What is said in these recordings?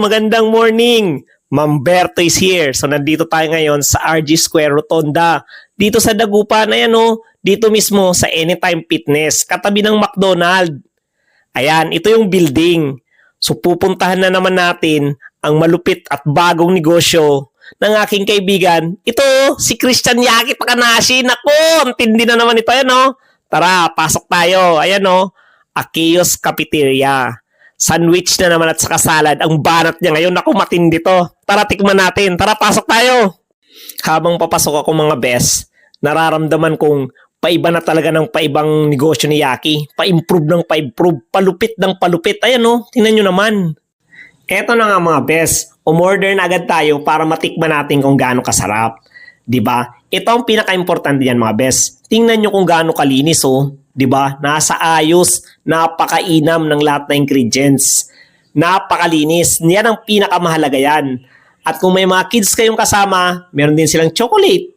Magandang morning! Ma'am Berto is here. So nandito tayo ngayon sa RG Square Rotonda. Dito sa Dagupan, ayan o, dito mismo sa Anytime Fitness, katabi ng McDonald. Ayan, ito yung building. So pupuntahan na naman natin ang malupit at bagong negosyo ng aking kaibigan. Ito, si Christian Yaki Takanashi. Naku, ang tindi na naman ito. Ayan o. Tara, pasok tayo. Ayan o, Akios Cafeteria. Sandwich na naman at saka salad. Ang banat niya ngayon. Naku, matindi to. Tara, tikman natin. Tara, pasok tayo. Habang papasok ako mga best, nararamdaman kong paiba na talaga ng paibang negosyo ni Yaki. Pa-improve ng pa-improve. Palupit ng palupit. Ayan o, tingnan nyo naman. Eto na nga mga best. Umorder na agad tayo para matikman natin kung gaano kasarap. Diba? Ito ang pinaka-importante yan mga best. Tingnan nyo kung gaano kalinis oh. 'Di ba? Nasa ayos, napakainam ng lahat ng ingredients. Napakalinis. Yan ang pinakamahalaga yan. At kung may mga kids kayong kasama, meron din silang chocolate,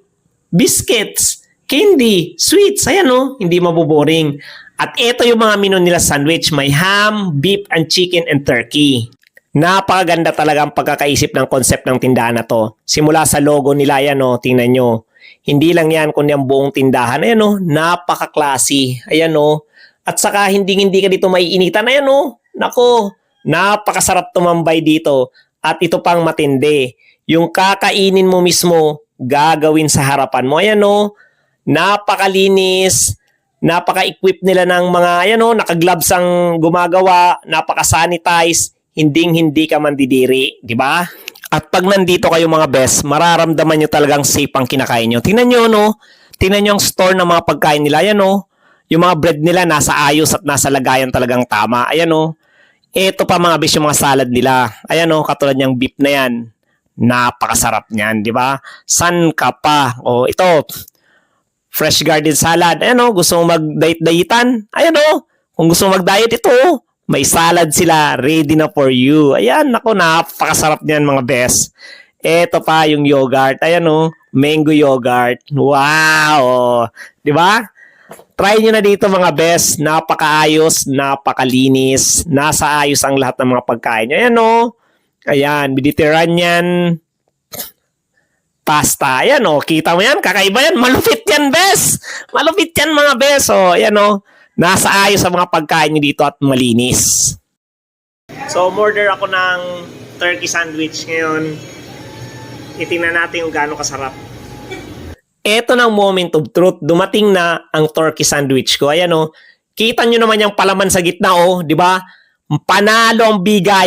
biscuits, candy, sweets. Ayan o, hindi maboboring. At ito yung mga menu nila sandwich. May ham, beef, and chicken, and turkey. Napakaganda talaga ang pagkakaisip ng concept ng tindahan na to. Simula sa logo nila yan o, tingnan nyo. Hindi lang yan kundi ang buong tindahan. Ayan o, napaka-classy. Ayan o. At saka hindi ka dito maiinitan. Ayan o. Nako, napakasarap tumambay dito. At ito pang matindi. Yung kakainin mo mismo, gagawin sa harapan mo. Ayan o. Napakalinis. Napaka-equip nila ng mga, ayan o, naka-gloves ang gumagawa. Napaka-sanitize. Hindi ka mandidiri. Diba? At pag nandito kayo mga best, mararamdaman nyo talagang safe ang kinakain nyo. Tingnan nyo, no? Tingnan nyo ang store ng mga pagkain nila. Ayan, no? Yung mga bread nila nasa ayos at nasa lagayan talagang tama. Ayan, no? Ito pa mga best yung mga salad nila. Ayan, no? Katulad niyang beef na yan. Napakasarap niyan, di ba? San ka pa? O, ito. Fresh garden salad. Ayan, no? Gusto mong mag-diet-dietan? Ayan, no? Kung gusto mong mag-diet, ito, may salad sila, ready na for you. Ayan, naku, napakasarap niyan mga best. Ito pa yung yogurt. Ayan o, mango yogurt. Wow! Di ba? Try nyo na dito mga best. Napakaayos, napakalinis. Nasa ayos ang lahat ng mga pagkain. Ayan o. Ayan, Mediterranean pasta. Ayan o, kita mo yan? Kakaiba yan. Malupit yan, best. Malupit yan mga best. O, ayan o. Nasa ayos sa mga pagkain nyo dito at malinis. So, order ako ng turkey sandwich ngayon. Itingnan natin kung gaano kasarap. Ito ng moment of truth. Dumating na ang turkey sandwich ko. Ayan o. Kita nyo naman yung palaman sa gitna o. Di ba? Panalo ang bigay.